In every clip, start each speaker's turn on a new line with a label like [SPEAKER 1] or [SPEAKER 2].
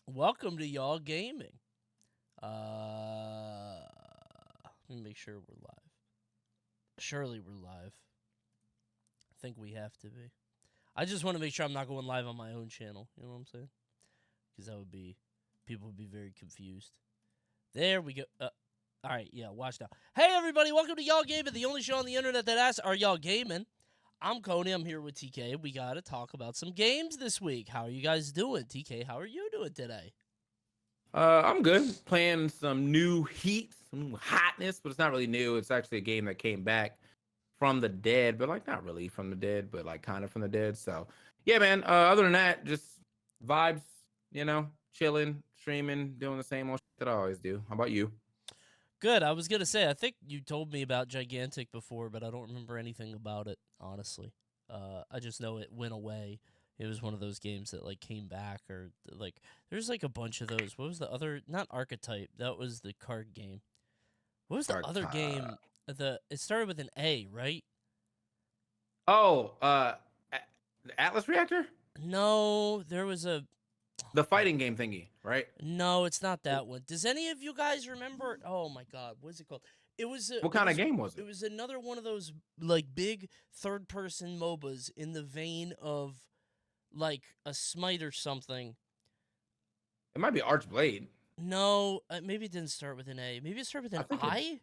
[SPEAKER 1] Welcome to Y'all Gaming. Let me make sure we're live. Surely we're live. I think we have to be. I just want to make sure I'm not going live on my own channel. You know what I'm saying? Because people would be very confused. There we go. All right, yeah, watch now. Hey, everybody, welcome to Y'all Gaming, the only show on the internet that asks, are y'all gaming? I'm Coney. I'm here with TK. We got to talk about some games this week. How are you guys doing? TK, how are you doing today?
[SPEAKER 2] I'm good. Playing some new heat, some hotness, but it's not really new. It's actually a game that came back from the dead, but like not really from the dead, but like kind of from the dead. So yeah, man. Other than that, just vibes, chilling, streaming, doing the same old shit that I always do. How about you?
[SPEAKER 1] Good. I was gonna say, I think you told me about Gigantic before, but I don't remember anything about it, honestly. I just know it went away. It was one of those games that like came back, or like there's like a bunch of those. What was the other? Not Archetype. That was the card game. What was the other
[SPEAKER 2] Archetype.
[SPEAKER 1] game? It started with an A, right?
[SPEAKER 2] Oh, the Atlas Reactor,
[SPEAKER 1] No, there was a.
[SPEAKER 2] the fighting game thingy, right?
[SPEAKER 1] No, it's not that one. Does any of you guys remember? Oh my God, what is it called?
[SPEAKER 2] What
[SPEAKER 1] It
[SPEAKER 2] kind of
[SPEAKER 1] was
[SPEAKER 2] game was
[SPEAKER 1] it
[SPEAKER 2] it?
[SPEAKER 1] was another one of those like big third person MOBAs in the vein of like a Smite or something.
[SPEAKER 2] It might be Archblade.
[SPEAKER 1] No, maybe it didn't start with an A. Maybe it started with
[SPEAKER 2] I
[SPEAKER 1] an
[SPEAKER 2] think it.
[SPEAKER 1] I.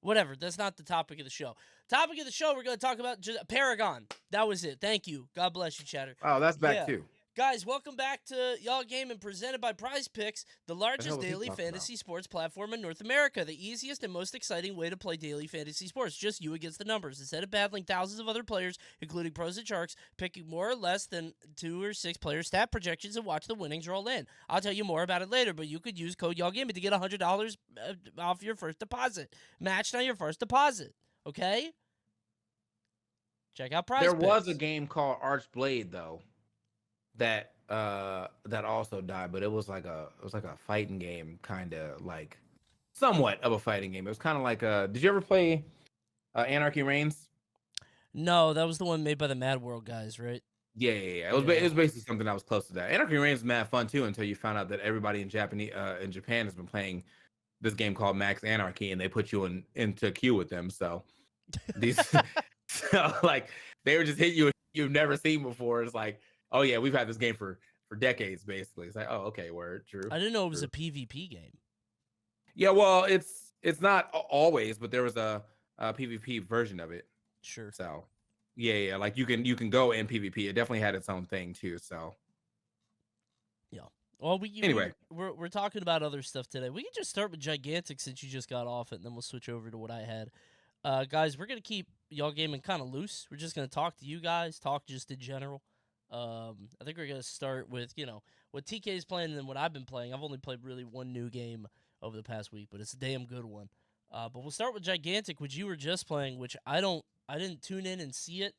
[SPEAKER 1] Whatever. That's not the topic of the show. Topic of the show, we're going to talk about Paragon. That was it. Thank you. God bless you, Chatter.
[SPEAKER 2] Oh, that's back
[SPEAKER 1] Yeah.
[SPEAKER 2] too.
[SPEAKER 1] Guys, welcome back to Y'all Gaming, presented by Prize Picks, the
[SPEAKER 2] The hell
[SPEAKER 1] largest
[SPEAKER 2] was he
[SPEAKER 1] daily
[SPEAKER 2] talking about?
[SPEAKER 1] fantasy sports platform in North America. The easiest and most exciting way to play daily fantasy sports. Just you against the numbers. Instead of battling thousands of other players, including pros and sharks, picking more or less than 2 or 6 player stat projections and watch the winnings roll in. I'll tell you more about it later, but you could use code Y'all Gaming to get $100 off your first deposit. Matched on your first deposit. Okay? Check out Prize
[SPEAKER 2] There was a
[SPEAKER 1] Picks.
[SPEAKER 2] game called Archblade though that also died, but it was like a fighting game, kind of like somewhat of a fighting game. It was kind of like did you ever play Anarchy Reigns?
[SPEAKER 1] No, that was the one made by the Mad World guys, right?
[SPEAKER 2] Yeah. It
[SPEAKER 1] Yeah.
[SPEAKER 2] was basically something that was close to that. Anarchy Reigns is mad fun too until you found out that everybody in Japan has been playing this game called Max Anarchy, and they put you into queue with them. So these so like they were just hitting you you've never seen before. It's like, oh yeah, we've had this game for decades basically. It's like, oh okay, word, true,
[SPEAKER 1] I didn't know it was a
[SPEAKER 2] true.
[SPEAKER 1] PvP game.
[SPEAKER 2] Yeah, well, it's not always, but there was a PvP version of it.
[SPEAKER 1] Sure.
[SPEAKER 2] So yeah, like you can go in PvP. It definitely had its own thing too. So
[SPEAKER 1] Yeah. Well, we
[SPEAKER 2] anyway,
[SPEAKER 1] we're talking about other stuff today. We can just start with Gigantic since you just got off it, and then we'll switch over to what I had. Guys, we're gonna keep y'all gaming kind of loose. We're just gonna talk to you guys, talk just in general. I think we're gonna start with what TK is playing and then what I've been playing. I've only played really one new game over the past week, but it's a damn good one. But we'll start with Gigantic, which you were just playing, which I didn't tune in and see it.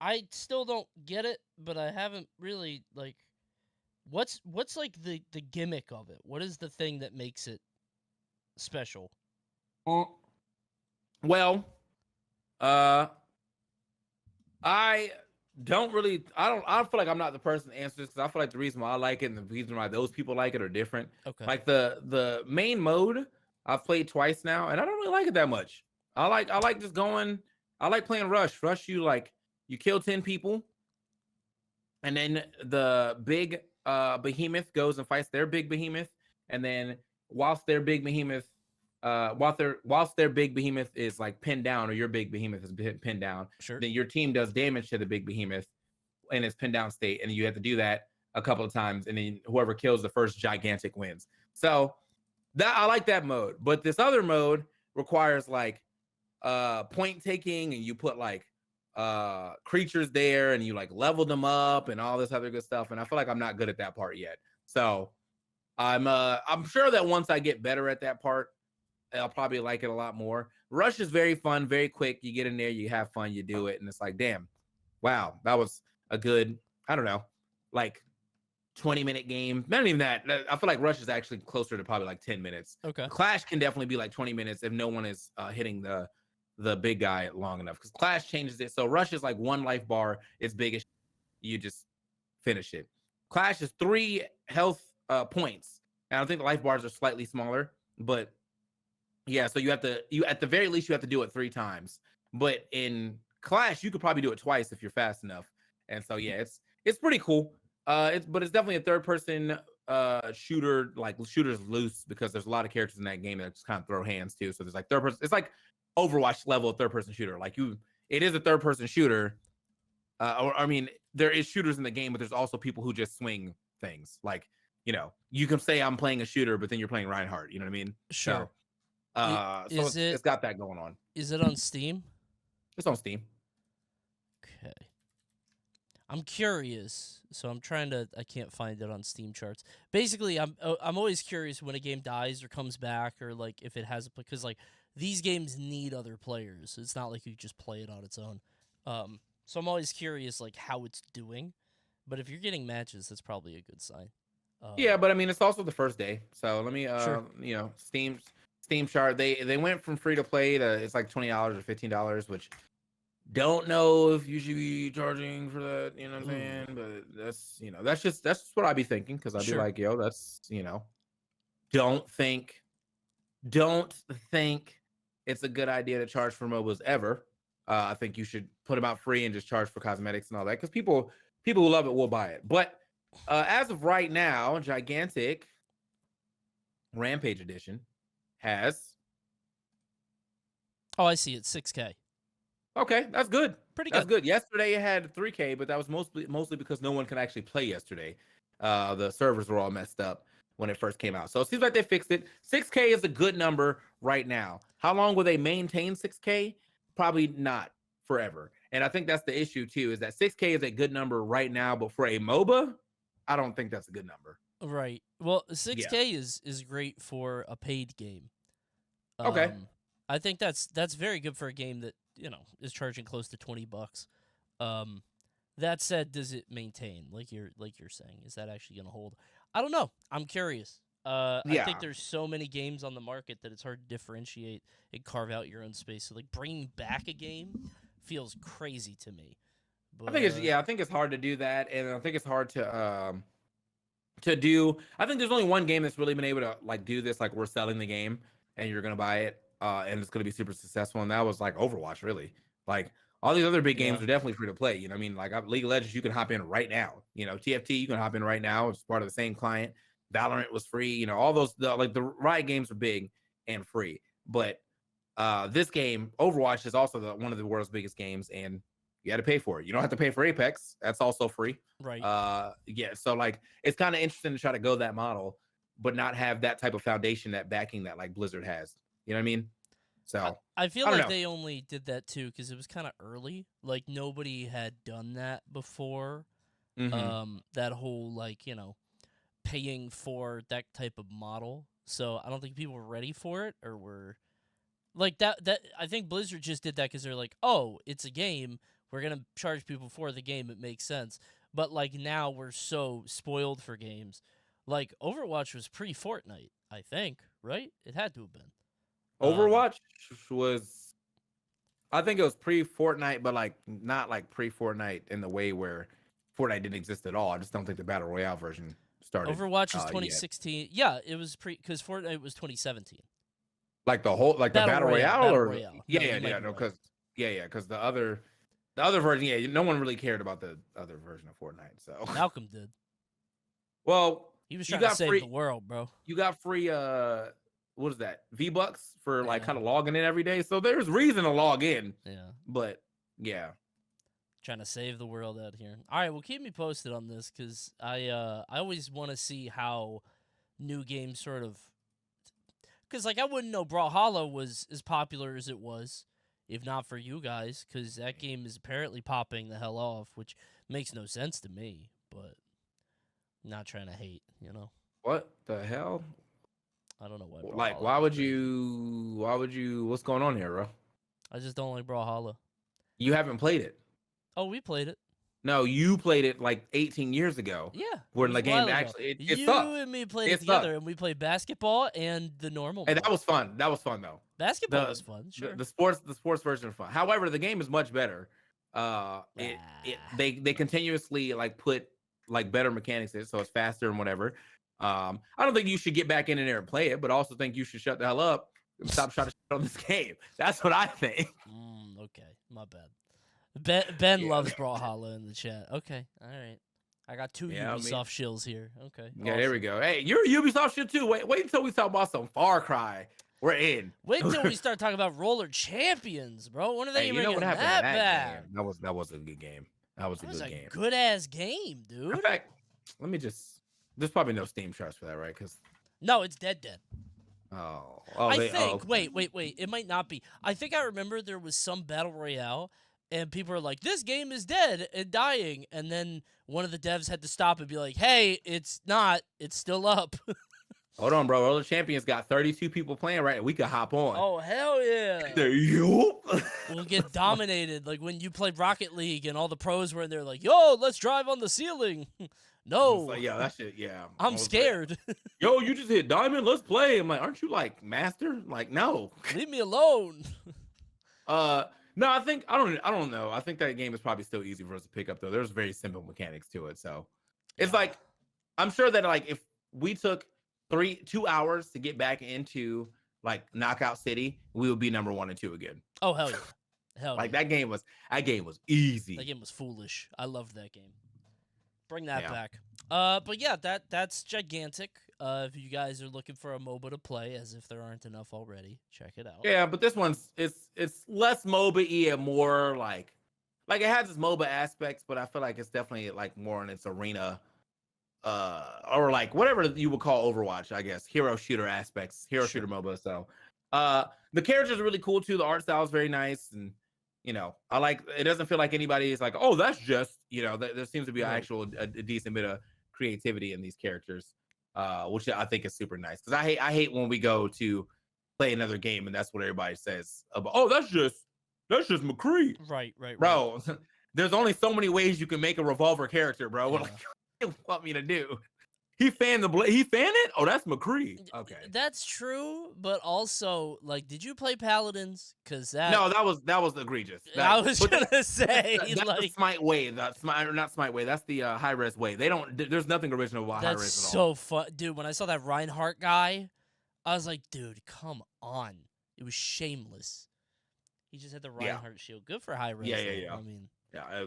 [SPEAKER 1] I still don't get it, but I haven't really like what's like the gimmick of it? What is the thing that makes it special?
[SPEAKER 2] mm, well, uh, I I don't feel like I'm not the person to answer this because I feel like the reason why I like it and the reason why those people like it are different.
[SPEAKER 1] Okay.
[SPEAKER 2] Like the main mode I've played twice now and I don't really like it that much. I like just going. I like playing Rush. Rush, you kill 10 people and then the big behemoth goes and fights their big behemoth, and then whilst their big behemoth whilst their big behemoth is like pinned down, or your big behemoth is pinned down,
[SPEAKER 1] Sure.
[SPEAKER 2] then your team does damage to the big behemoth in its pinned down state, and you have to do that a couple of times, and then whoever kills the first gigantic wins. So that I like that mode, but this other mode requires like point taking, and you put like creatures there and you like level them up and all this other good stuff, and I feel like I'm not good at that part yet. So I'm sure that once I get better at that part, I'll probably like it a lot more. Rush is very fun, very quick. You get in there, you have fun, you do it, and it's like, damn, wow, that was a good, I don't know, like 20-minute game. Not even that. I feel like Rush is actually closer to probably like 10 minutes.
[SPEAKER 1] Okay.
[SPEAKER 2] Clash can definitely be like 20 minutes if no one is hitting the big guy long enough, because Clash changes it. So Rush is like one life bar. It's big as you just finish it. Clash is 3 health points. And I think the life bars are slightly smaller, but yeah, so you at the very least you have to do it 3 times. But in Clash, you could probably do it twice if you're fast enough. And so yeah, it's pretty cool. It's definitely a third person shooter. Like shooters loose because there's a lot of characters in that game that just kind of throw hands too. So there's like third person. It's like Overwatch level third person shooter. Like it is a third person shooter. Or I mean, there is shooters in the game, but there's also people who just swing things. Like you can say I'm playing a shooter, but then you're playing Reinhardt. You know what I mean?
[SPEAKER 1] Sure.
[SPEAKER 2] So it's got that going on.
[SPEAKER 1] Is it on Steam?
[SPEAKER 2] It's on Steam.
[SPEAKER 1] Okay. I'm curious, so I can't find it on Steam charts. Basically, I'm always curious when a game dies or comes back, or like if it has because like these games need other players. It's not like you just play it on its own. So I'm always curious like how it's doing. But if you're getting matches, that's probably a good sign.
[SPEAKER 2] Yeah, but I mean it's also the first day. So let me
[SPEAKER 1] Sure.
[SPEAKER 2] Steam chart. They went from free to play to it's like $20 or $15, which don't know if you should be charging for that, you know what I'm saying? But that's just what I'd be thinking, because I'd be
[SPEAKER 1] Sure.
[SPEAKER 2] like, yo, that's don't think it's a good idea to charge for MOBAs ever. I think you should put them out free and just charge for cosmetics and all that, because people who love it will buy it. But as of right now, Gigantic Rampage Edition has.
[SPEAKER 1] Oh, I see it. 6K.
[SPEAKER 2] Okay, that's good.
[SPEAKER 1] Pretty
[SPEAKER 2] That's
[SPEAKER 1] good.
[SPEAKER 2] good. Yesterday it had 3K, but that was mostly because no one could actually play yesterday. The servers were all messed up when it first came out. So it seems like they fixed it. 6K is a good number right now. How long will they maintain 6K? Probably not forever. And I think that's the issue too, is that 6K is a good number right now, but for a MOBA, I don't think that's a good number.
[SPEAKER 1] Right. Well, 6K is great for a paid game.
[SPEAKER 2] Okay.
[SPEAKER 1] I think that's very good for a game that is charging close to $20. That said, does it maintain like you're saying? Is that actually going to hold? I don't know. I'm curious. I think there's so many games on the market that it's hard to differentiate and carve out your own space. So like bringing back a game feels crazy to me. But,
[SPEAKER 2] I think it's hard to do that, and I think it's hard to do. I think there's only one game that's really been able to like do this. Like we're selling the game, and you're gonna buy it, and it's gonna be super successful. And that was like Overwatch, really. Like all these other big games are definitely free to play. You know what I mean? Like League of Legends, you can hop in right now. TFT, you can hop in right now. It's part of the same client. Valorant was free. All those the Riot games are big and free. But this game, Overwatch, is also one of the world's biggest games, and you had to pay for it. You don't have to pay for Apex. That's also free.
[SPEAKER 1] Right.
[SPEAKER 2] So like it's kind of interesting to try to go that model, but not have that type of foundation, that backing that like Blizzard has. You know what I mean? So
[SPEAKER 1] I feel like they only did that too because it was kind of early. Like nobody had done that before.
[SPEAKER 2] Mm-hmm.
[SPEAKER 1] That whole like paying for that type of model. So I don't think people were ready for it or were like that. I think Blizzard just did that because they're like, oh, it's a game. We're gonna charge people for the game. It makes sense. But like now we're so spoiled for games. Like Overwatch was pre-Fortnite, I think, right? It had to have been.
[SPEAKER 2] Overwatch was, I think it was pre-Fortnite, but like not like pre-Fortnite in the way where Fortnite didn't exist at all. I just don't think the Battle Royale version started.
[SPEAKER 1] Overwatch is 2016. Yeah, it was because Fortnite was 2017.
[SPEAKER 2] Like the whole the Battle Royale or
[SPEAKER 1] Royale.
[SPEAKER 2] Because the other version, no one really cared about the other version of Fortnite. So
[SPEAKER 1] Malcolm did.
[SPEAKER 2] Well,
[SPEAKER 1] he was trying to save the world, bro.
[SPEAKER 2] You got free what is that? V-Bucks for like kind of logging in every day. So there's reason to log in.
[SPEAKER 1] Yeah.
[SPEAKER 2] But yeah.
[SPEAKER 1] Trying to save the world out here. All right, well keep me posted on this because I always want to see how new games sort of, because like I wouldn't know Brawlhalla was as popular as it was if not for you guys, because that game is apparently popping the hell off, which makes no sense to me, but not trying to hate,
[SPEAKER 2] What the hell?
[SPEAKER 1] I don't know why.
[SPEAKER 2] Like, why would you, what's going on here, bro?
[SPEAKER 1] I just don't like Brawlhalla.
[SPEAKER 2] You haven't played it.
[SPEAKER 1] Oh, we played it.
[SPEAKER 2] No, you played it like 18 years ago.
[SPEAKER 1] Yeah.
[SPEAKER 2] When the game actually, it
[SPEAKER 1] you
[SPEAKER 2] sucked.
[SPEAKER 1] and me played it together, and we played basketball and the normal.
[SPEAKER 2] And that was fun. That was fun, though.
[SPEAKER 1] Basketball was fun, sure.
[SPEAKER 2] The sports version was fun. However, the game is much better. They continuously like put like better mechanics, so it's faster and whatever. I don't think you should get back in there and play it, but I also think you should shut the hell up and stop trying to shit on this game. That's what I think.
[SPEAKER 1] Okay, my bad. Ben
[SPEAKER 2] Yeah.
[SPEAKER 1] loves Brawlhalla in the chat. Okay, all right. I got two
[SPEAKER 2] Yeah, I mean-
[SPEAKER 1] Ubisoft shills here. Okay.
[SPEAKER 2] Yeah, there we go. Hey, you're a Ubisoft shit too. Wait until we talk about some Far Cry. We're in.
[SPEAKER 1] Wait until we start talking about Roller Champions, bro. When are they
[SPEAKER 2] Hey, you
[SPEAKER 1] bringing
[SPEAKER 2] know what happened
[SPEAKER 1] that
[SPEAKER 2] to that
[SPEAKER 1] back?
[SPEAKER 2] game? That was a good game. That was a good game.
[SPEAKER 1] Good ass game, dude.
[SPEAKER 2] In fact, let me just. There's probably no Steam charts for that, right? Because
[SPEAKER 1] No, it's dead.
[SPEAKER 2] I
[SPEAKER 1] think. Wait. It might not be. I think I remember there was some battle royale, and people were like, "This game is dead and dying," and then one of the devs had to stop and be like, "Hey, it's not. It's still up."
[SPEAKER 2] Hold on, bro. Roller Champions got 32 people playing right. We could hop on.
[SPEAKER 1] Oh hell yeah!
[SPEAKER 2] There you.
[SPEAKER 1] We'll get dominated like when you played Rocket League and all the pros were in there like, "Yo, let's drive on the ceiling." No,
[SPEAKER 2] Like, yeah, that shit. Yeah,
[SPEAKER 1] I'm scared.
[SPEAKER 2] Yo, you just hit diamond. Let's play. I'm like, aren't you like master? Like, no.
[SPEAKER 1] Leave me alone.
[SPEAKER 2] No, I don't know. I think that game is probably still easy for us to pick up though. There's very simple mechanics to it, so it's like I'm sure that like if we took 2 hours to get back into like Knockout City, we would be number 1 and 2 again.
[SPEAKER 1] Oh hell yeah, hell
[SPEAKER 2] Like
[SPEAKER 1] yeah.
[SPEAKER 2] that game was easy.
[SPEAKER 1] That game was foolish. I loved that game. Bring that
[SPEAKER 2] Yeah.
[SPEAKER 1] back. But yeah, that's gigantic. If you guys are looking for a MOBA to play, as if there aren't enough already, check it out.
[SPEAKER 2] Yeah, but this one's it's less MOBA-y and more like it has its MOBA aspects, but I feel like it's definitely like more in its arena, or like whatever you would call Overwatch, I guess, hero shooter aspects, shooter MOBA. So, the characters are really cool too. The art style is very nice, and I like. It doesn't feel like anybody is like, oh, that's just there seems to be a decent bit of creativity in these characters, which I think is super nice. Because I hate when we go to play another game and that's what everybody says about. Oh, that's just McCree.
[SPEAKER 1] Right.
[SPEAKER 2] Bro, there's only so many ways you can make a revolver character, bro. What do you want me to do? He fanned the blade. He fanned it? Oh, that's McCree. Okay.
[SPEAKER 1] That's true, but also, like, did you play Paladins? Because
[SPEAKER 2] No, that was egregious.
[SPEAKER 1] I was gonna say,
[SPEAKER 2] that's
[SPEAKER 1] like,
[SPEAKER 2] the Smite way. Not Smite way. That's the high res way. They don't. There's nothing original about high res
[SPEAKER 1] that's
[SPEAKER 2] at all.
[SPEAKER 1] so fun, dude. When I saw that Reinhardt guy, I was like, dude, come on. It was shameless. He just had the Reinhardt shield. Good for high res.
[SPEAKER 2] Yeah.
[SPEAKER 1] I mean,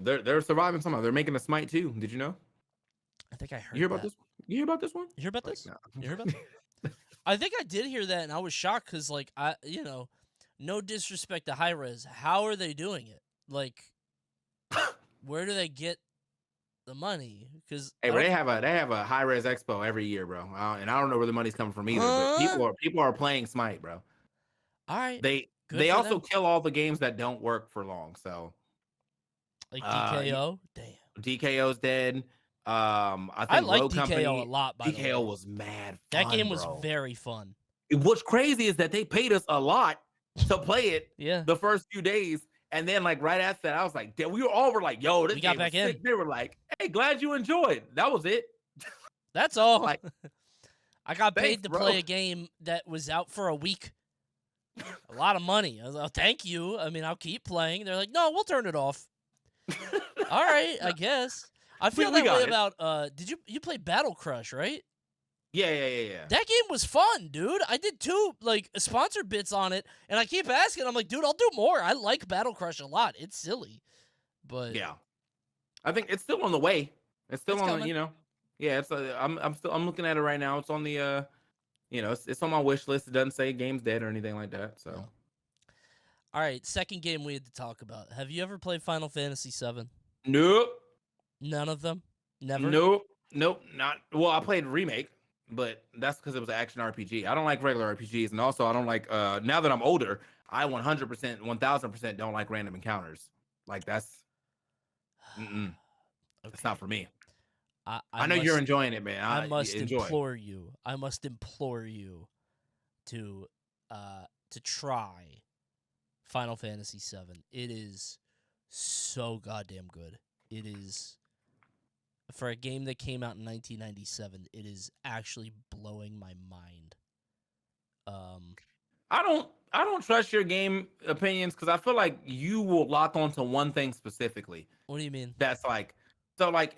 [SPEAKER 2] they're surviving somehow. They're making a Smite too. Did you know?
[SPEAKER 1] I think I heard.
[SPEAKER 2] You hear about this? You hear about this one?
[SPEAKER 1] You hear about this?
[SPEAKER 2] No.
[SPEAKER 1] You heard about that? I think I did hear that, and I was shocked because, like, no disrespect to high res. How are they doing it? Like, where do they get the money? Because
[SPEAKER 2] Hey, but they have a high res expo every year, bro. And I don't know where the money's coming from either. But people are playing Smite, bro.
[SPEAKER 1] all right,
[SPEAKER 2] They also kill all the games that don't work for long. So
[SPEAKER 1] like DKO. Damn,
[SPEAKER 2] DKO's dead. I think
[SPEAKER 1] I like
[SPEAKER 2] Rogue
[SPEAKER 1] DKO
[SPEAKER 2] Company,
[SPEAKER 1] a lot. By the
[SPEAKER 2] DKO
[SPEAKER 1] way,
[SPEAKER 2] was mad.
[SPEAKER 1] that game
[SPEAKER 2] fun,
[SPEAKER 1] was
[SPEAKER 2] bro.
[SPEAKER 1] very fun.
[SPEAKER 2] What's crazy is that they paid us a lot to play it.
[SPEAKER 1] Yeah,
[SPEAKER 2] The first few days, and then like right after that, I was like, we were like, yo, this
[SPEAKER 1] we got
[SPEAKER 2] game
[SPEAKER 1] back
[SPEAKER 2] was sick.
[SPEAKER 1] in.
[SPEAKER 2] They were like, hey, glad you enjoyed. That was it.
[SPEAKER 1] That's all.
[SPEAKER 2] Like,
[SPEAKER 1] I got paid
[SPEAKER 2] thanks,
[SPEAKER 1] to
[SPEAKER 2] bro.
[SPEAKER 1] play a game that was out for a week. A lot of money. I was like, oh, thank you. I mean, I'll keep playing. They're like, no, we'll turn it off. All right, I guess. I feel
[SPEAKER 2] we
[SPEAKER 1] that
[SPEAKER 2] got
[SPEAKER 1] way
[SPEAKER 2] it.
[SPEAKER 1] about. Did you play Battle Crush, right?
[SPEAKER 2] Yeah.
[SPEAKER 1] That game was fun, dude. I did 2 like sponsored bits on it, and I keep asking. I'm like, dude, I'll do more. I like Battle Crush a lot. It's silly, but
[SPEAKER 2] Yeah. I think it's still on the way. It's still
[SPEAKER 1] It's
[SPEAKER 2] on
[SPEAKER 1] coming.
[SPEAKER 2] the, yeah, it's I'm looking at it right now. It's on the it's on my wish list. It doesn't say game's dead or anything like that. So
[SPEAKER 1] All right, second game we had to talk about. Have you ever played Final Fantasy VII?
[SPEAKER 2] nope.
[SPEAKER 1] None of them. Never.
[SPEAKER 2] Nope. Not well, I played remake, but that's because it was an action RPG. I don't like regular RPGs, and also I don't like now that I'm older, I 100%, 1000% don't like random encounters. Like that's it's not for me. I know you're enjoying it, man.
[SPEAKER 1] I must
[SPEAKER 2] enjoy.
[SPEAKER 1] implore you. I must implore you to try Final Fantasy VII. It is so goddamn good. It is, for a game that came out in 1997. It is actually blowing my mind.
[SPEAKER 2] I don't trust your game opinions because I feel like you will lock onto one thing specifically.
[SPEAKER 1] What do you mean?
[SPEAKER 2] That's like so like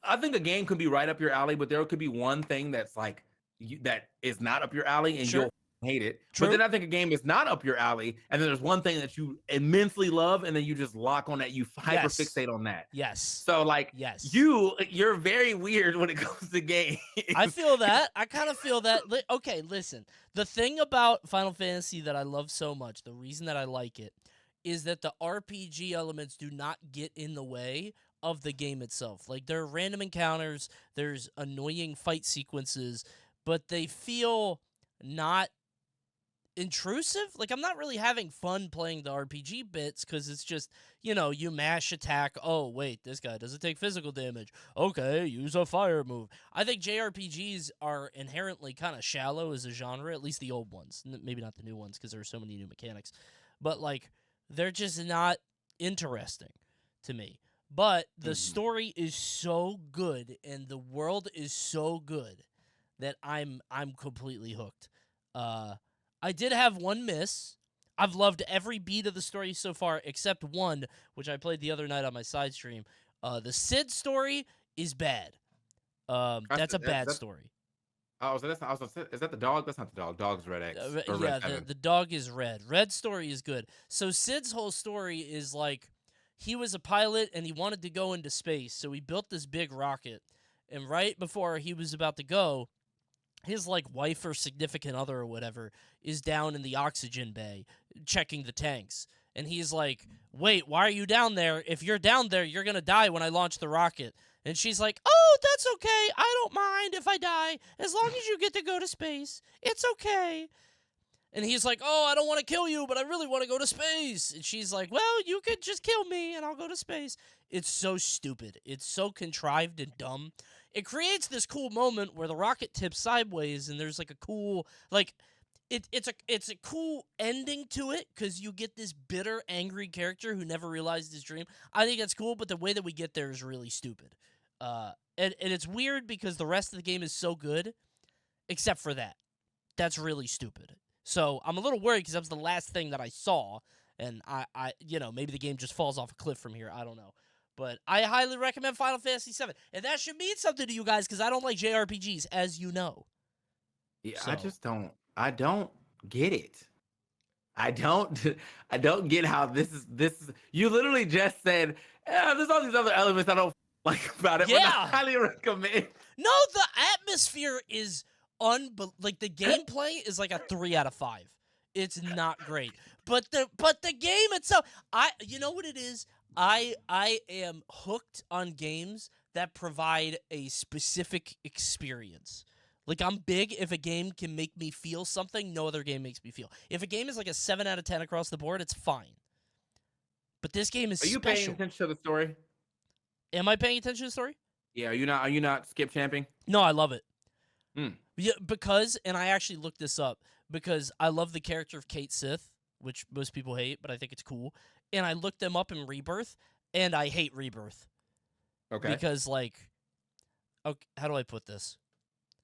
[SPEAKER 2] I think a game could be right up your alley, but there could be one thing that's like that is not up your alley, and
[SPEAKER 1] Sure.
[SPEAKER 2] you'll hate it.
[SPEAKER 1] True.
[SPEAKER 2] But then I think a game is not up your alley, and then there's one thing that you immensely love, and then you just lock on that. You hyper fixate on that.
[SPEAKER 1] Yes.
[SPEAKER 2] So like
[SPEAKER 1] Yes.
[SPEAKER 2] you're very weird when it comes to games.
[SPEAKER 1] I feel that. I kind of feel that. Okay, listen. The thing about Final Fantasy that I love so much, the reason that I like it, is that the RPG elements do not get in the way of the game itself. Like, there are random encounters, there's annoying fight sequences, but they feel not intrusive. Like, I'm not really having fun playing the RPG bits because it's just, you mash attack. Oh, wait, this guy doesn't take physical damage. Okay, use a fire move. I think JRPGs are inherently kind of shallow as a genre, at least the old ones. Maybe not the new ones because there are so many new mechanics. But, like, they're just not interesting to me. But the story is so good and the world is so good that I'm completely hooked. I did have one miss. I've loved every beat of the story so far except one, which I played the other night on my side stream. The Sid story is bad. That's a bad story.
[SPEAKER 2] Oh, so is that the dog? That's not the dog. Dog's Red X. Or
[SPEAKER 1] Yeah,
[SPEAKER 2] Red
[SPEAKER 1] the dog is Red. Red story is good. So Sid's whole story is like he was a pilot and he wanted to go into space, so he built this big rocket. And right before he was about to go, his like wife or significant other or whatever is down in the oxygen bay checking the tanks. And he's like, "Wait, why are you down there? If you're down there, you're going to die when I launch the rocket." And she's like, "Oh, that's okay. I don't mind if I die as long as you get to go to space. It's okay." And he's like, "Oh, I don't want to kill you, but I really want to go to space." And she's like, "Well, you could just kill me and I'll go to space." It's so stupid. It's so contrived and dumb. It creates this cool moment where the rocket tips sideways and there's like a cool, like, it's a cool ending to it because you get this bitter, angry character who never realized his dream. I think that's cool, but the way that we get there is really stupid. And it's weird because the rest of the game is so good, except for that. That's really stupid. So I'm a little worried because that was the last thing that I saw, and I maybe the game just falls off a cliff from here. I don't know. But I highly recommend Final Fantasy VII. And that should mean something to you guys because I don't like JRPGs, as you know.
[SPEAKER 2] Yeah,
[SPEAKER 1] So.
[SPEAKER 2] I don't get it. I don't get how this is. You literally just said, there's all these other elements I don't like about it, but I highly recommend.
[SPEAKER 1] No, the atmosphere is like the gameplay is like a 3 out of 5. It's not great. But the game itself, you know what it is? I am hooked on games that provide a specific experience. Like, I'm big if a game can make me feel something no other game makes me feel. If a game is like a 7 out of 10 across the board, it's fine. But this game is special.
[SPEAKER 2] Are you paying attention to the story?
[SPEAKER 1] Am I paying attention to the story?
[SPEAKER 2] Yeah, are you not skip champing?
[SPEAKER 1] No, I love it.
[SPEAKER 2] Mm.
[SPEAKER 1] Yeah, because, and I actually looked this up, because I love the character of Kate Sith, which most people hate, but I think it's cool. And I looked them up in Rebirth, and I hate Rebirth.
[SPEAKER 2] Okay.
[SPEAKER 1] Because, like, okay, how do I put this?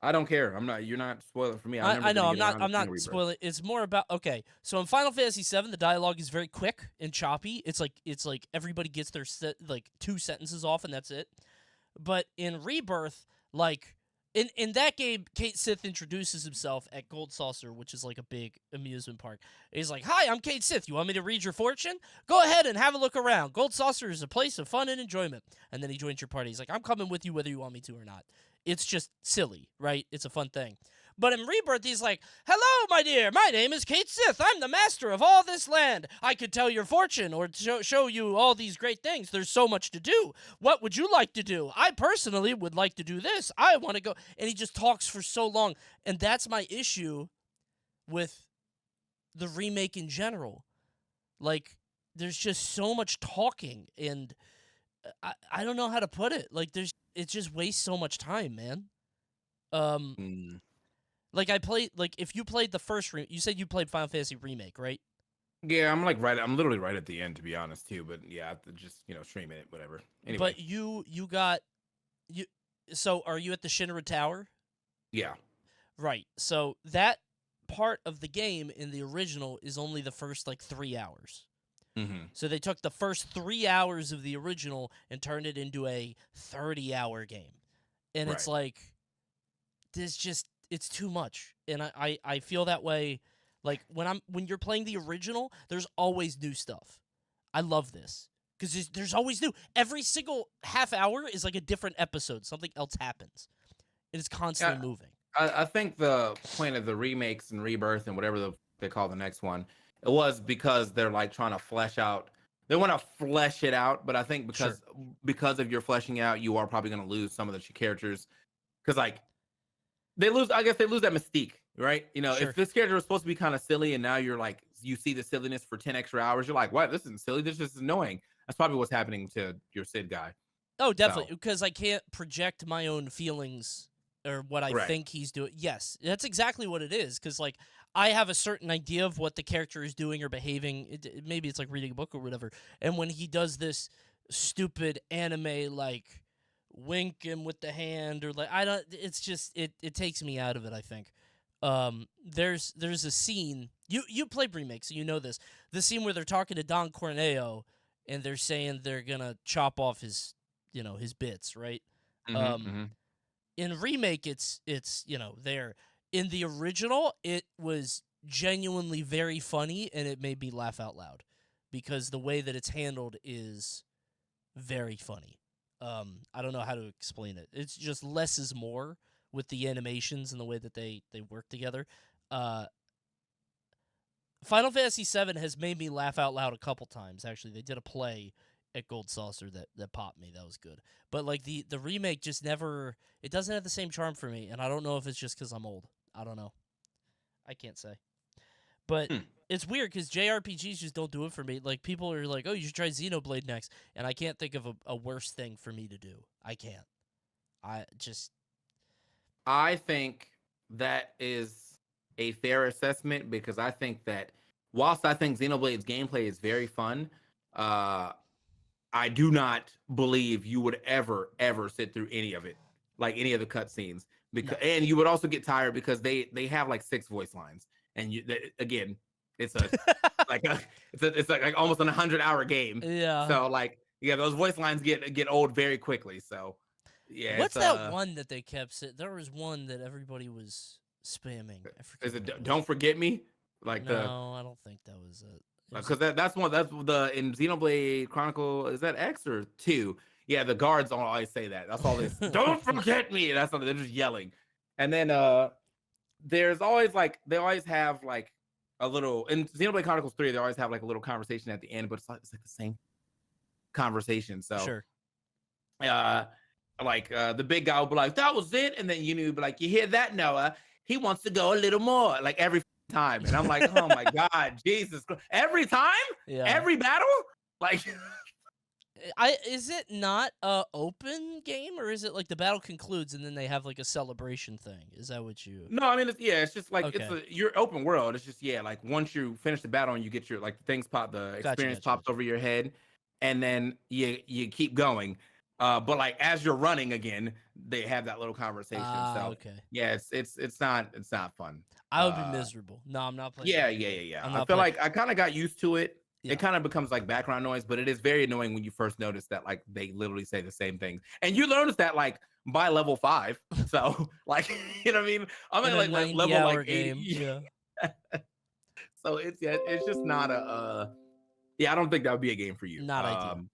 [SPEAKER 2] I don't care. You're not spoiling for me.
[SPEAKER 1] I know, I'm not spoiling. It's more about, okay, so in Final Fantasy VII, the dialogue is very quick and choppy. It's like everybody gets their 2 sentences off, and that's it. But in Rebirth, like, in that game, Kate Sith introduces himself at Gold Saucer, which is like a big amusement park. He's like, "Hi, I'm Kate Sith. You want me to read your fortune? Go ahead and have a look around. Gold Saucer is a place of fun and enjoyment." And then he joins your party. He's like, "I'm coming with you whether you want me to or not." It's just silly, right? It's a fun thing. But in Rebirth, he's like, "Hello, my dear. My name is Kate Sith. I'm the master of all this land. I could tell your fortune or show you all these great things. There's so much to do. What would you like to do? I personally would like to do this. I want to go." And he just talks for so long. And that's my issue with the remake in general. Like, there's just so much talking, and I don't know how to put it. Like, it just wastes so much time, man. Like, if you played the first you said you played Final Fantasy Remake, right?
[SPEAKER 2] Yeah, I'm literally right at the end, to be honest, too. But yeah, I have to just, streaming it, whatever. Anyway.
[SPEAKER 1] But so are you at the Shinra Tower?
[SPEAKER 2] Yeah.
[SPEAKER 1] Right. So that part of the game in the original is only the first, 3 hours.
[SPEAKER 2] Mm-hmm.
[SPEAKER 1] So they took the first 3 hours of the original and turned it into a 30-hour game. And it's
[SPEAKER 2] Right.
[SPEAKER 1] like, it's too much. And I feel that way. Like when you're playing the original, there's always new stuff. I love this because there's always new. Every single half hour is like a different episode. Something else happens. It is constantly moving.
[SPEAKER 2] I think the point of the remakes and rebirth and whatever they call the next one, it was because they're like trying to flesh out. They want to flesh it out, but I think
[SPEAKER 1] Sure.
[SPEAKER 2] because of your fleshing out, you are probably going to lose some of the characters because like they lose. I guess they lose that mystique, right? You know, if
[SPEAKER 1] Sure.
[SPEAKER 2] this character was supposed to be kind of silly, and now you're like you see the silliness for 10 extra hours, you're like, what? This isn't silly. This is just annoying. That's probably what's happening to your Sid guy.
[SPEAKER 1] Oh,
[SPEAKER 2] So
[SPEAKER 1] definitely, because I can't project my own feelings or what I
[SPEAKER 2] right.
[SPEAKER 1] think he's doing. Yes, that's exactly what it is. Because like I have a certain idea of what the character is doing or behaving. Maybe it's like reading a book or whatever. And when he does this stupid anime like wink him with the hand or like I don't. It's just it takes me out of it. I think. There's a scene you played remake, so you know this. The scene where they're talking to Don Corneo and they're saying they're gonna chop off his his bits, right?
[SPEAKER 2] Mm-hmm,
[SPEAKER 1] Um,
[SPEAKER 2] mm-hmm.
[SPEAKER 1] in remake, it's there. In the original, it was genuinely very funny, and it made me laugh out loud because the way that it's handled is very funny. I don't know how to explain it. It's just less is more with the animations and the way that they work together. Uh, Final Fantasy VII has made me laugh out loud a couple times. Actually, they did a play at Gold Saucer that popped me. That was good. But like the remake just never. It doesn't have the same charm for me, and I don't know if it's just because I'm old. I don't know. I can't say. But
[SPEAKER 2] Hmm.
[SPEAKER 1] it's weird because JRPGs just don't do it for me. Like people are like, "Oh, you should try Xenoblade next," and I can't think of a worse thing for me to do. I can't. I just
[SPEAKER 2] I think that is a fair assessment because I think that whilst I think Xenoblade's gameplay is very fun, uh, I do not believe you would ever sit through any of it, like any of the cutscenes.
[SPEAKER 1] no.
[SPEAKER 2] Because and you would also get tired because they have like 6 voice lines, and again, it's a like a, it's like almost an 100-hour game.
[SPEAKER 1] Yeah.
[SPEAKER 2] So like yeah, those voice lines get old very quickly. So yeah,
[SPEAKER 1] What's that one that they kept? There was one that everybody was spamming. I forget
[SPEAKER 2] is
[SPEAKER 1] what it
[SPEAKER 2] it
[SPEAKER 1] was.
[SPEAKER 2] Don't Forget Me? Like the
[SPEAKER 1] No, I don't think that was it. It was
[SPEAKER 2] because that's the in Xenoblade Chronicle, is that X or 2? Yeah, the guards don't always say that. That's all this. Don't forget me. That's something they're just yelling. And then there's always like they always have like a little in Xenoblade Chronicles 3, they always have like a little conversation at the end, but it's like the same conversation. So
[SPEAKER 1] sure.
[SPEAKER 2] uh the big guy will be like, that was it, and then you be like, you hear that, Noah? He wants to go a little more, like every time. And I'm like, oh my god, Jesus Christ. Every time?
[SPEAKER 1] Yeah.
[SPEAKER 2] Every battle? Like
[SPEAKER 1] Is it not a open game or is it like the battle concludes and then they have like a celebration thing? Is that what you?
[SPEAKER 2] no, I mean it's just like
[SPEAKER 1] Okay.
[SPEAKER 2] you're open world. It's just like once you finish the battle and you get your like the things pop, the
[SPEAKER 1] Gotcha.
[SPEAKER 2] experience
[SPEAKER 1] Gotcha.
[SPEAKER 2] pops
[SPEAKER 1] Gotcha.
[SPEAKER 2] over your head, and then you keep going. But like as you're running again, they have that little conversation.
[SPEAKER 1] Ah,
[SPEAKER 2] So
[SPEAKER 1] okay.
[SPEAKER 2] yeah, it's not fun.
[SPEAKER 1] I would be
[SPEAKER 2] Uh
[SPEAKER 1] miserable. No, I'm not playing
[SPEAKER 2] Yeah,
[SPEAKER 1] that
[SPEAKER 2] yeah,
[SPEAKER 1] game.
[SPEAKER 2] yeah, yeah.
[SPEAKER 1] I'm
[SPEAKER 2] I
[SPEAKER 1] not
[SPEAKER 2] feel
[SPEAKER 1] playing.
[SPEAKER 2] like I kind of got used to it. It
[SPEAKER 1] Yeah.
[SPEAKER 2] kind of becomes like background noise, but it is very annoying when you first notice that like they literally say the same thing. And you notice that like by level 5. So like you know what I mean? I'm
[SPEAKER 1] In
[SPEAKER 2] at
[SPEAKER 1] a
[SPEAKER 2] like level like
[SPEAKER 1] 90-hour game.
[SPEAKER 2] 80.
[SPEAKER 1] Yeah.
[SPEAKER 2] So it's just not a yeah, I don't think that would be a game for you.
[SPEAKER 1] Not ideal.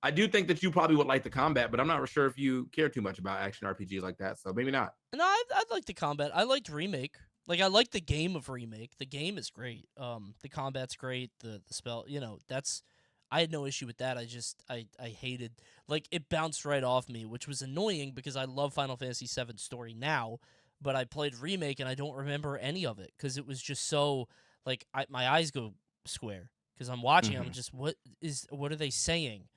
[SPEAKER 2] I do think that you probably would like the combat, but I'm not sure if you care too much about action RPGs like that. So maybe not.
[SPEAKER 1] No, I'd like the combat. I liked remake. Like I like the game of remake. The game is great. The combat's great. The spell, that's I had no issue with that. I hated like it bounced right off me, which was annoying because I love Final Fantasy VII story now, but I played remake and I don't remember any of it because it was just so like my eyes go square because I'm watching. I'm
[SPEAKER 2] Mhm.
[SPEAKER 1] just what are they saying?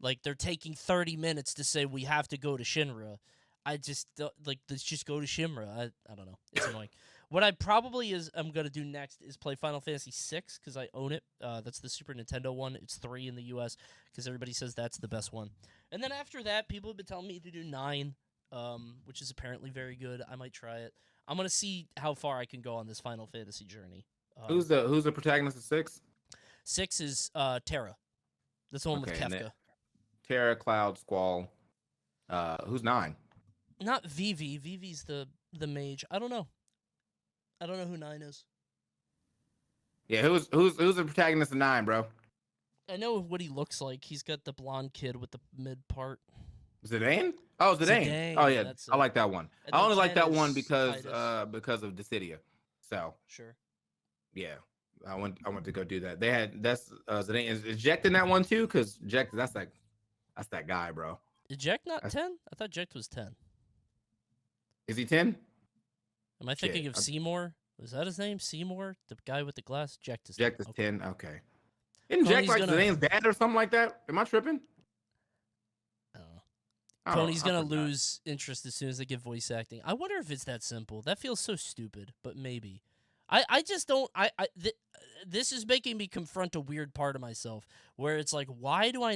[SPEAKER 1] Like they're taking 30 minutes to say we have to go to Shinra. I just like let's just go to Shinra. I don't know. It's annoying. What I probably I'm gonna do next is play Final Fantasy VI because I own it. That's the Super Nintendo one. It's 3 in the U.S. because everybody says that's the best one. And then after that, people have been telling me to do 9, which is apparently very good. I might try it. I'm gonna see how far I can go on this Final Fantasy journey.
[SPEAKER 2] Who's the protagonist of 6?
[SPEAKER 1] 6 is Terra. That's the one with
[SPEAKER 2] Okay, and then
[SPEAKER 1] Kefka.
[SPEAKER 2] Terra, Cloud, Squall. Who's 9?
[SPEAKER 1] Not Vivi. Vivi's the mage. I don't know. I don't know who 9 is.
[SPEAKER 2] Yeah, who's the protagonist of 9, bro?
[SPEAKER 1] I know what he looks like. He's got the blonde kid with the mid part.
[SPEAKER 2] Zidane? Oh, Zidane.
[SPEAKER 1] Zidane,
[SPEAKER 2] Oh yeah,
[SPEAKER 1] that's
[SPEAKER 2] I
[SPEAKER 1] it.
[SPEAKER 2] like that one.
[SPEAKER 1] And
[SPEAKER 2] I
[SPEAKER 1] then
[SPEAKER 2] only like
[SPEAKER 1] 10
[SPEAKER 2] that one
[SPEAKER 1] is
[SPEAKER 2] because
[SPEAKER 1] Titus.
[SPEAKER 2] of Dissidia. So
[SPEAKER 1] Sure.
[SPEAKER 2] yeah, I went to go do that. They had that's Zidane is Eject in that one too, because Eject that's that guy, bro.
[SPEAKER 1] Eject not 10? I thought Eject was 10.
[SPEAKER 2] Is he 10?
[SPEAKER 1] Am I thinking of Seymour? Was that his name? Seymour? The guy with the glass? Eject is 10.
[SPEAKER 2] Eject is 10. Okay. Isn't Jack like Zidane's dad or something like that? Am I tripping?
[SPEAKER 1] I don't know. Tony's going to lose interest as soon as they get voice acting. I wonder if it's that simple. That feels so stupid, but maybe. I just don't... this is making me confront a weird part of myself where it's like, why do I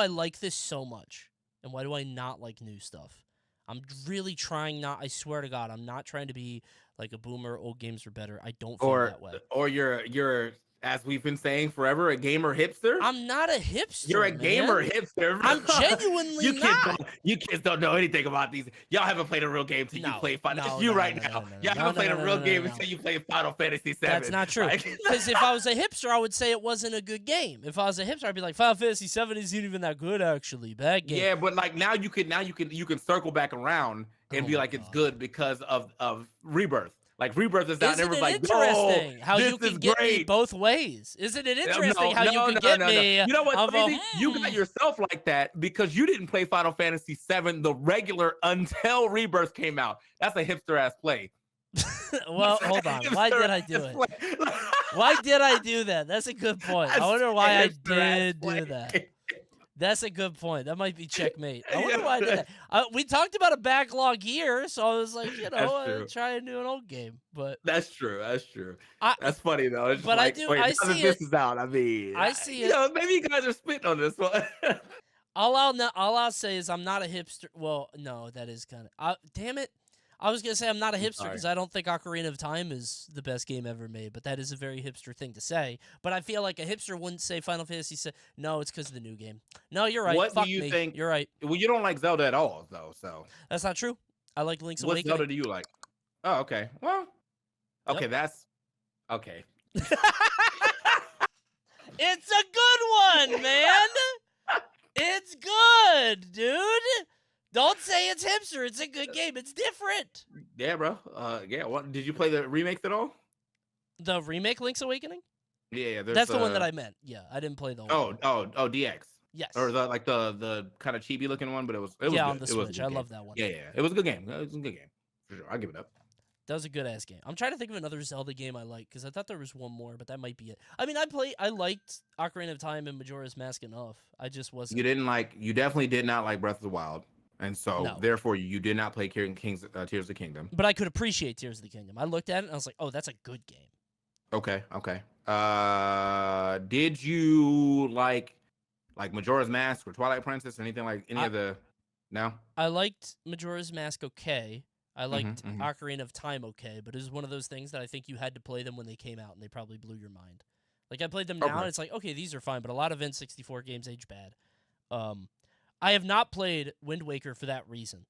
[SPEAKER 1] like this so much? And why do I not like new stuff? I'm really trying not... I swear to God, I'm not trying to be like a boomer, old games are better. I don't feel that way.
[SPEAKER 2] Or you're as we've been saying forever, a gamer hipster.
[SPEAKER 1] I'm not a hipster.
[SPEAKER 2] You're a gamer
[SPEAKER 1] Bro.
[SPEAKER 2] hipster.
[SPEAKER 1] I'm genuinely not.
[SPEAKER 2] You kids don't know anything about these. Y'all haven't played a real game until you play Final. It's you right now. Y'all haven't played a real game until you play Final Fantasy VII.
[SPEAKER 1] That's not true. Because if I was a hipster, I would say it wasn't a good game. If I was a hipster, I'd be like, Final Fantasy VII isn't even that good, actually. Bad game.
[SPEAKER 2] Yeah, but like now you can circle back around and be like, it's good because of Rebirth. Like Rebirth is out, and everyone's like,
[SPEAKER 1] interesting how
[SPEAKER 2] this
[SPEAKER 1] you can
[SPEAKER 2] is
[SPEAKER 1] get
[SPEAKER 2] great.
[SPEAKER 1] me both ways? Isn't it interesting how you can get me?
[SPEAKER 2] You know what's crazy? You got yourself like that because you didn't play Final Fantasy VII, the regular, until Rebirth came out. That's a hipster ass play.
[SPEAKER 1] Well, hold on. Why did I do it? Why did I do that? That's a good point. I wonder why I did do that. That's a good point. That might be checkmate. I wonder why I did that. We talked about a backlog year, so I was like, try and do an old game. But
[SPEAKER 2] that's true. That's true. That's funny though. It's
[SPEAKER 1] but
[SPEAKER 2] like,
[SPEAKER 1] I do.
[SPEAKER 2] Wait,
[SPEAKER 1] I see
[SPEAKER 2] this
[SPEAKER 1] it.
[SPEAKER 2] is out. I mean,
[SPEAKER 1] I see it.
[SPEAKER 2] Maybe you guys are spitting on this one.
[SPEAKER 1] All I'll say is I'm not a hipster. Well, no, that is kind of. Damn it. I was going to say I'm not a hipster because I don't think Ocarina of Time is the best game ever made, but that is a very hipster thing to say. But I feel like a hipster wouldn't say Final Fantasy VII. No, it's because of the new game. No, you're right.
[SPEAKER 2] What
[SPEAKER 1] Fuck
[SPEAKER 2] do you
[SPEAKER 1] me.
[SPEAKER 2] think?
[SPEAKER 1] You're right.
[SPEAKER 2] Well, you don't like Zelda at all, though, so.
[SPEAKER 1] That's not true. I like Link's Awakening.
[SPEAKER 2] What Zelda do you like? Oh, okay. Well, okay, that's... Okay.
[SPEAKER 1] It's a good one, man! It's good, dude! Don't say it's hipster. It's a good game. It's different.
[SPEAKER 2] Yeah, bro. Yeah. What did you play the remakes at all?
[SPEAKER 1] The remake Link's Awakening?
[SPEAKER 2] Yeah.
[SPEAKER 1] That's the one that I meant. Yeah, I didn't play the whole
[SPEAKER 2] one. Oh, DX.
[SPEAKER 1] Yes.
[SPEAKER 2] Or the kind of chibi looking one, but it was good.
[SPEAKER 1] On the Switch. I love that one.
[SPEAKER 2] Yeah. It was a good game. It was a good game for sure. I'll give it up.
[SPEAKER 1] That was a good ass game. I'm trying to think of another Zelda game I like because I thought there was one more, but that might be it. I mean, I liked Ocarina of Time and Majora's Mask enough. I just wasn't.
[SPEAKER 2] You definitely did not like Breath of the Wild. And so, therefore, you did not play Tears of the Kingdom.
[SPEAKER 1] But I could appreciate Tears of the Kingdom. I looked at it and I was like, oh, that's a good game.
[SPEAKER 2] Okay. Did you like Majora's Mask or Twilight Princess or anything like any of the... No?
[SPEAKER 1] I liked Majora's Mask okay. I liked Ocarina of Time okay. But it was one of those things that I think you had to play them when they came out and they probably blew your mind. Like, I played them now and it's like, okay, ththese are fine. But a lot of N64 games age bad. I have not played Wind Waker for that reason.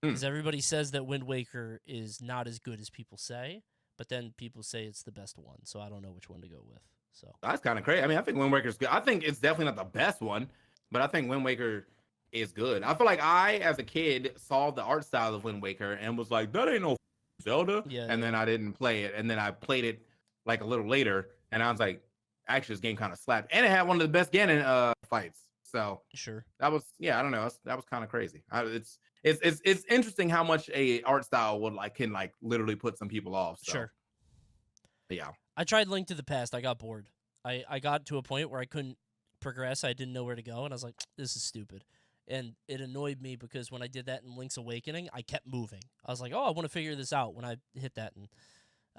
[SPEAKER 1] Because everybody says that Wind Waker is not as good as people say, but then people say it's the best one, so I don't know which one to go with. So
[SPEAKER 2] that's kind of crazy. I mean, I think Wind Waker's good. I think it's definitely not the best one, but I think Wind Waker is good. I feel like I, as a kid, saw the art style of Wind Waker and was like, that ain't no Zelda. Then I didn't play it, and then I played it like a little later, and I was like, actually, this game kind of slapped. And it had one of the best Ganon fights. So
[SPEAKER 1] sure,
[SPEAKER 2] that was I don't know, that was kind of crazy. It's interesting how much a art style can literally put some people off. So.
[SPEAKER 1] Sure.
[SPEAKER 2] Yeah.
[SPEAKER 1] I tried Link to the Past. I got bored. I got to a point where I couldn't progress. I didn't know where to go, and I was like, this is stupid. And it annoyed me because when I did that in Link's Awakening, I kept moving. I was like, oh, I want to figure this out when I hit that, and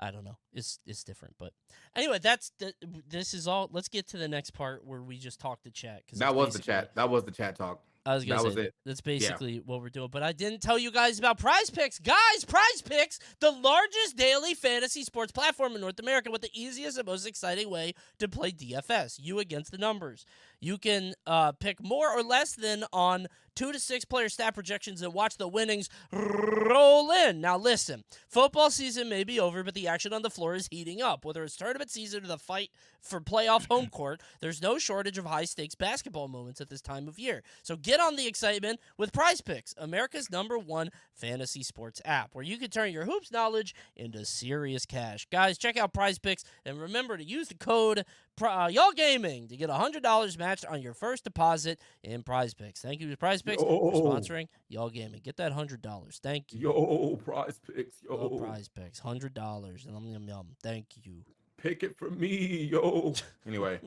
[SPEAKER 1] I don't know. It's different, but anyway, this is all. Let's get to the next part where we just talk to chat.
[SPEAKER 2] That was the chat. That was the chat talk.
[SPEAKER 1] I was going
[SPEAKER 2] That
[SPEAKER 1] to
[SPEAKER 2] was
[SPEAKER 1] say,
[SPEAKER 2] it.
[SPEAKER 1] that's
[SPEAKER 2] Yeah.
[SPEAKER 1] basically what we're doing. But I didn't tell you guys about Prize Picks. Guys, Prize Picks, the largest daily fantasy sports platform in North America with the easiest and most exciting way to play DFS, you against the numbers. You can pick more or less than on 2 to 6 player stat projections and watch the winnings roll in. Now listen, football season may be over, but the action on the floor is heating up. Whether it's tournament season or the fight for playoff home court, there's no shortage of high-stakes basketball moments at this time of year. So get on the excitement with Prize Picks, America's #1 fantasy sports app, where you can turn your hoops knowledge into serious cash. Guys, check out Prize Picks, and remember to use the code Y'all Gaming to get $100 matched on your first deposit in Prize Picks. Thank you to Prize Picks for sponsoring Y'all Gaming. Get that $100. Thank you.
[SPEAKER 2] Prize Picks,
[SPEAKER 1] Prize Picks, $100. Yum. Thank you.
[SPEAKER 2] Pick it for me, yo. Anyway,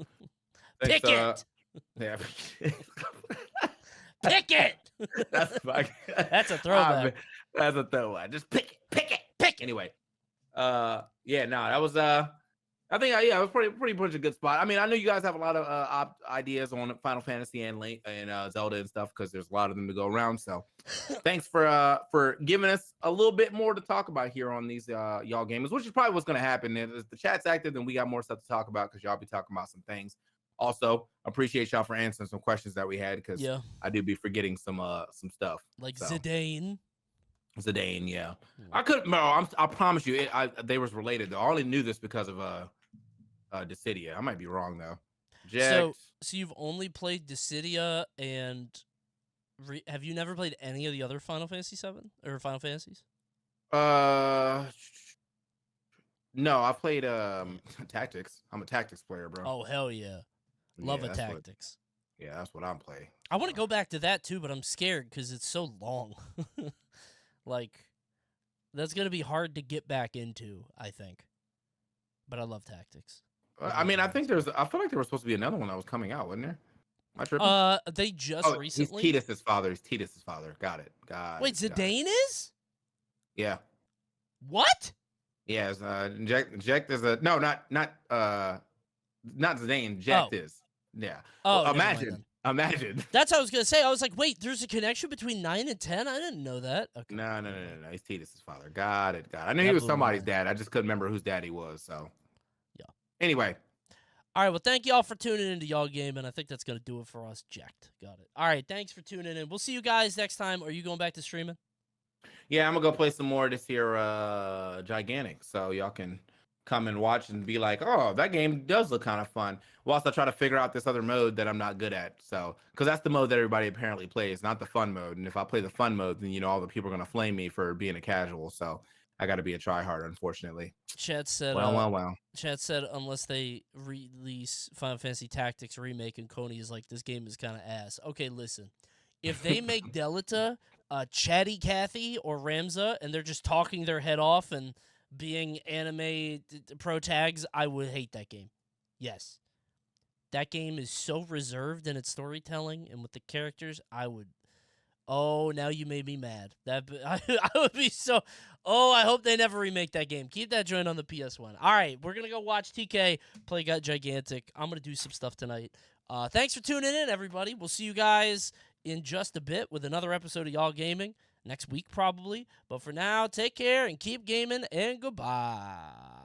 [SPEAKER 1] Pick it.
[SPEAKER 2] Yeah.
[SPEAKER 1] Pick it.
[SPEAKER 2] That's
[SPEAKER 1] That's a throwback.
[SPEAKER 2] That's a throwback. Just pick it. Anyway, yeah, no, that was I think it was pretty much a good spot. I mean, I know you guys have a lot of ideas on Final Fantasy and Zelda and stuff because there's a lot of them to go around. So, thanks for giving us a little bit more to talk about here on these y'all gamers, which is probably what's going to happen. If the chat's active, then we got more stuff to talk about because y'all be talking about some things. Also, appreciate y'all for answering some questions that we had because I do be forgetting some stuff
[SPEAKER 1] like Zidane.
[SPEAKER 2] Zidane, yeah. I could, bro. I promise you, they was related though. I only knew this because of Dissidia. I might be wrong though.
[SPEAKER 1] So you've only played Dissidia, and have you never played any of the other Final Fantasy VII or Final Fantasies?
[SPEAKER 2] No, I played Tactics. I'm a Tactics player, bro.
[SPEAKER 1] Oh hell yeah, love a Tactics.
[SPEAKER 2] That's what I'm playing.
[SPEAKER 1] I want to go back to that too, but I'm scared because it's so long. Like, that's gonna be hard to get back into, I think. But I love Tactics.
[SPEAKER 2] I mean, I feel like there was supposed to be another one that was coming out, wasn't there? Am I tripping?
[SPEAKER 1] They just recently.
[SPEAKER 2] He's Tidus's father. Got it.
[SPEAKER 1] Wait, Zidane is?
[SPEAKER 2] Yeah.
[SPEAKER 1] What?
[SPEAKER 2] Yeah, Jekt is a not Zidane. Jekt is. Yeah.
[SPEAKER 1] Oh,
[SPEAKER 2] Imagine.
[SPEAKER 1] That's what I was gonna say. I was like, wait, there's a connection between 9 and 10? I didn't know that. Okay.
[SPEAKER 2] No. He's Tidus's father. Got it. I knew he was somebody's dad. I just couldn't remember whose dad he was. So.
[SPEAKER 1] Yeah.
[SPEAKER 2] Anyway.
[SPEAKER 1] All right. Well, thank y'all for tuning into Y'all Game, and I think that's gonna do it for us. Jacked. Got it. All right. Thanks for tuning in. We'll see you guys next time. Are you going back to streaming?
[SPEAKER 2] Yeah, I'm gonna go play some more this year. Gigantic. So y'all can come and watch and be like, oh, that game does look kind of fun. Whilst I try to figure out this other mode that I'm not good at. So, because that's the mode that everybody apparently plays, not the fun mode. And if I play the fun mode, then all the people are gonna flame me for being a casual. So I got to be a tryhard, unfortunately.
[SPEAKER 1] Chat said,
[SPEAKER 2] well.
[SPEAKER 1] Chat said unless they release Final Fantasy Tactics remake, and Coney is like, this game is kind of ass. Okay, listen, if they make Delita Chatty Cathy or Ramza, and they're just talking their head off and being anime pro tags, I would hate that game. Yes. That game is so reserved in its storytelling and with the characters, I would... Oh, now you made me mad. I would be so... Oh, I hope they never remake that game. Keep that joint on the PS1. All right, we're going to go watch TK play Gigantic. I'm going to do some stuff tonight. Thanks for tuning in, everybody. We'll see you guys in just a bit with another episode of Y'all Gaming. Next week, probably. But for now, take care and keep gaming, and goodbye.